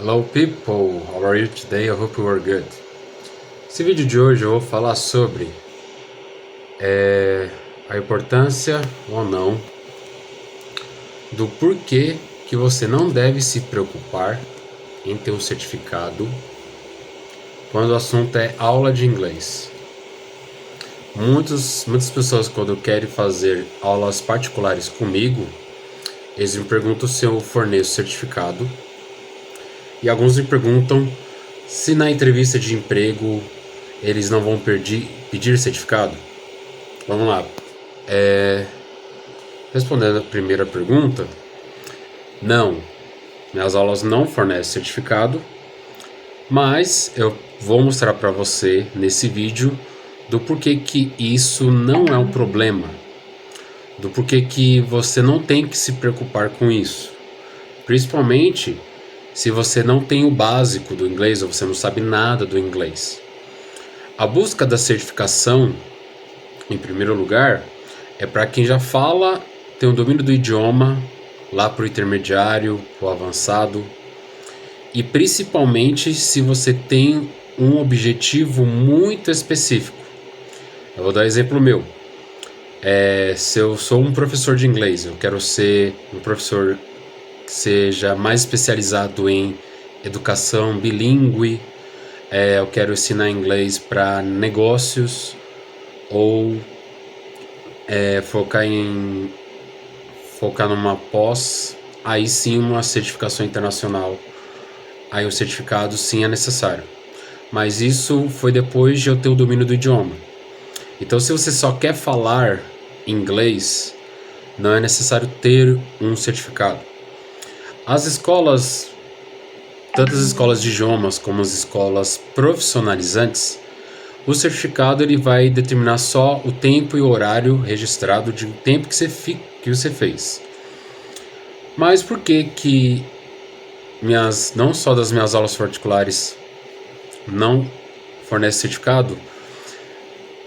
Hello people, how are you today? I hope you are good. Esse vídeo de hoje eu vou falar sobre a importância ou não do porquê que você não deve se preocupar em ter um certificado quando o assunto é aula de inglês. Muitas pessoas, quando querem fazer aulas particulares comigo, eles me perguntam se eu forneço certificado. E alguns me perguntam se na entrevista de emprego eles não vão pedir certificado. Vamos lá. Respondendo a primeira pergunta, não. Minhas aulas não fornecem certificado, mas eu vou mostrar para você nesse vídeo do porquê que isso não é um problema, do porquê que você não tem que se preocupar com isso, principalmente se você não tem o básico do inglês ou você não sabe nada do inglês. A busca da certificação, em primeiro lugar, é para quem já fala, tem o domínio do idioma, lá para o intermediário, para o avançado, e principalmente se você tem um objetivo muito específico. Eu vou dar um exemplo meu. Se eu sou um professor de inglês, eu quero ser um professor que seja mais especializado em educação bilíngue, eu quero ensinar inglês para negócios ou focar numa pós, aí sim uma certificação internacional, aí o certificado sim é necessário. Mas isso foi depois de eu ter o domínio do idioma. Então, se você só quer falar inglês, não é necessário ter um certificado. As escolas, tanto as escolas de idiomas como as escolas profissionalizantes, o certificado ele vai determinar só o tempo e o horário registrado de tempo que você fez. Mas por que não só das minhas aulas particulares não fornece certificado,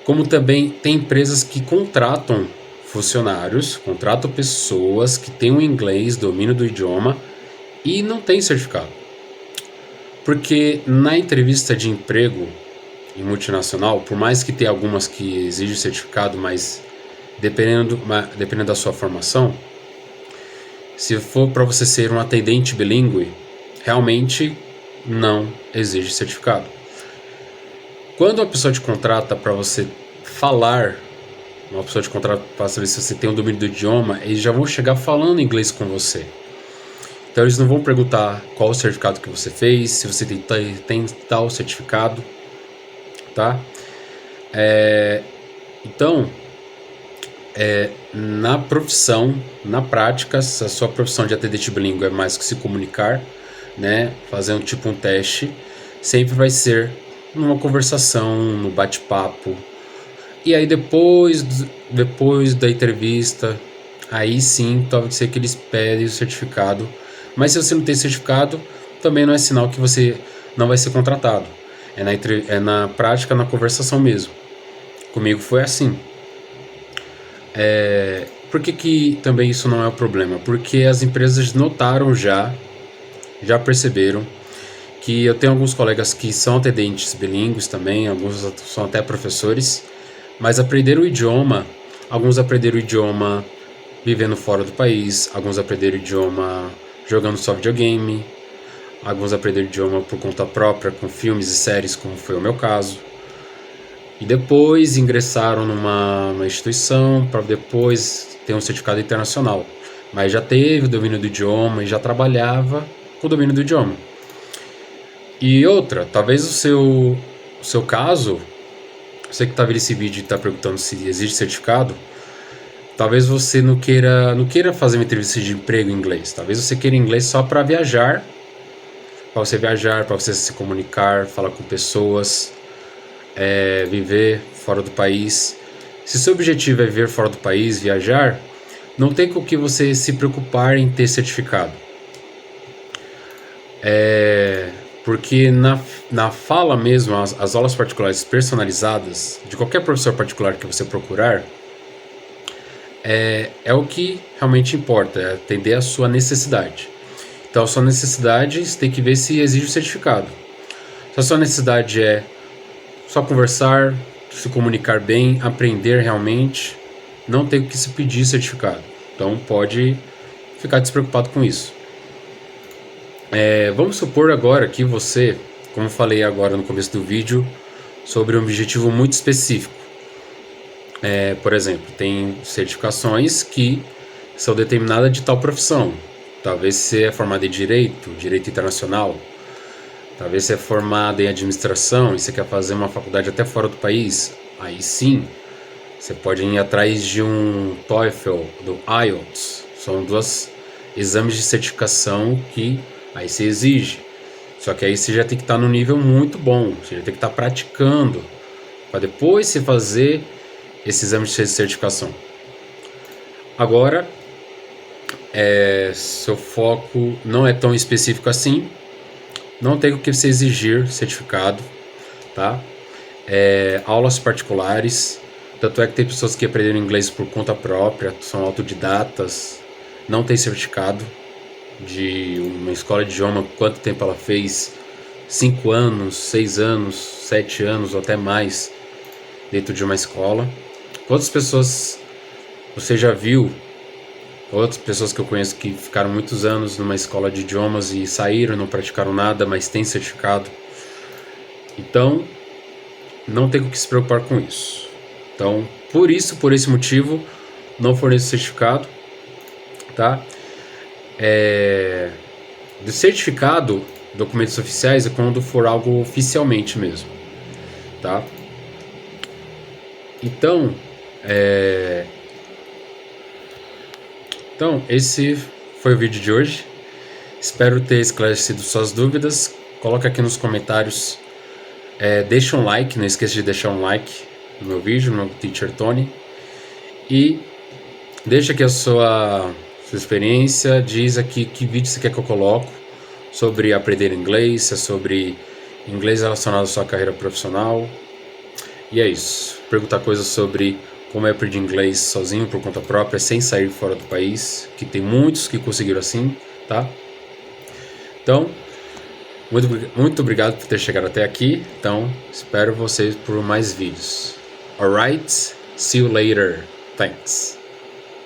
como também tem empresas que contratam funcionários, contratam pessoas que têm o inglês, domínio do idioma e não tem certificado. Porque na entrevista de emprego em multinacional, por mais que tenha algumas que exigem certificado, mas dependendo da sua formação, se for para você ser um atendente bilíngue, realmente não exige certificado. Quando a pessoa te contrata para você falar, uma pessoa te contrata para saber se você tem o domínio do idioma, eles já vão chegar falando inglês com você. Então eles não vão perguntar qual o certificado que você fez, se você tem tal certificado, tá? Então, na profissão, na prática, se a sua profissão de atendente bilíngue é mais que se comunicar, né, fazer um teste, sempre vai ser numa conversação, no bate-papo. E aí depois da entrevista, aí sim, pode ser que eles pedem o certificado. Mas se você não tem certificado, também não é sinal que você não vai ser contratado. É na prática, na conversação mesmo. Comigo foi assim. Por que também isso não é um problema? Porque as empresas notaram já perceberam que eu tenho alguns colegas que são atendentes bilíngues também, alguns são até professores, mas alguns aprenderam o idioma vivendo fora do país, alguns aprenderam o idioma jogando só videogame, alguns aprenderam o idioma por conta própria, com filmes e séries, como foi o meu caso. E depois ingressaram numa instituição para depois ter um certificado internacional. Mas já teve o domínio do idioma e já trabalhava com o domínio do idioma. E outra, talvez o seu caso, você que está vendo esse vídeo e está perguntando se existe certificado, talvez você não queira fazer uma entrevista de emprego em inglês. Talvez você queira inglês só para viajar, para você se comunicar, falar com pessoas, viver fora do país. Se seu objetivo é viver fora do país, viajar, não tem com que você se preocupar em ter certificado. Porque na fala mesmo, as aulas particulares personalizadas, de qualquer professor particular que você procurar, é o que realmente importa, é atender a sua necessidade. Então Então a sua necessidade, você tem que ver se exige o certificado. Se a sua necessidade é só conversar, se comunicar bem, aprender realmente, não tem o que se pedir certificado. Então pode ficar despreocupado com isso. Vamos supor agora que você, como falei agora no começo do vídeo, sobre um objetivo muito específico. Por exemplo, tem certificações que são determinadas de tal profissão. Talvez você é formado em direito internacional. Talvez você é formado em administração e você quer fazer uma faculdade até fora do país. Aí sim, você pode ir atrás de um TOEFL, do IELTS. São dois exames de certificação que aí você exige. Só que aí você já tem que estar no nível muito bom. Você já tem que estar praticando para depois você fazer esse exame de certificação. Agora, seu foco não é tão específico assim, não tem o que você exigir certificado, tá? Aulas particulares, tanto é que tem pessoas que aprenderam inglês por conta própria, são autodidatas, não tem certificado de uma escola de idioma, quanto tempo ela fez, 5 anos, 6 anos, 7 anos ou até mais dentro de uma escola. Quantas pessoas você já viu? Outras pessoas que eu conheço que ficaram muitos anos numa escola de idiomas e saíram, não praticaram nada, mas tem certificado. Então, não tem com que se preocupar com isso. Então, por esse motivo, não forneço certificado, tá? De certificado, documentos oficiais é quando for algo oficialmente mesmo, tá? Então, esse foi o vídeo de hoje. Espero ter esclarecido suas dúvidas. Coloca aqui nos comentários. Deixa um like, não esqueça de deixar um like no meu vídeo, no Teacher Tony. E deixa aqui a sua experiência. Diz aqui que vídeo você quer que eu coloque sobre aprender inglês, se é sobre inglês relacionado à sua carreira profissional. E é isso. Perguntar coisas sobre como eu aprendi inglês sozinho, por conta própria, sem sair fora do país, que tem muitos que conseguiram assim, tá? Então, muito obrigado por ter chegado até aqui. Então, espero vocês por mais vídeos. Alright? See you later. Thanks.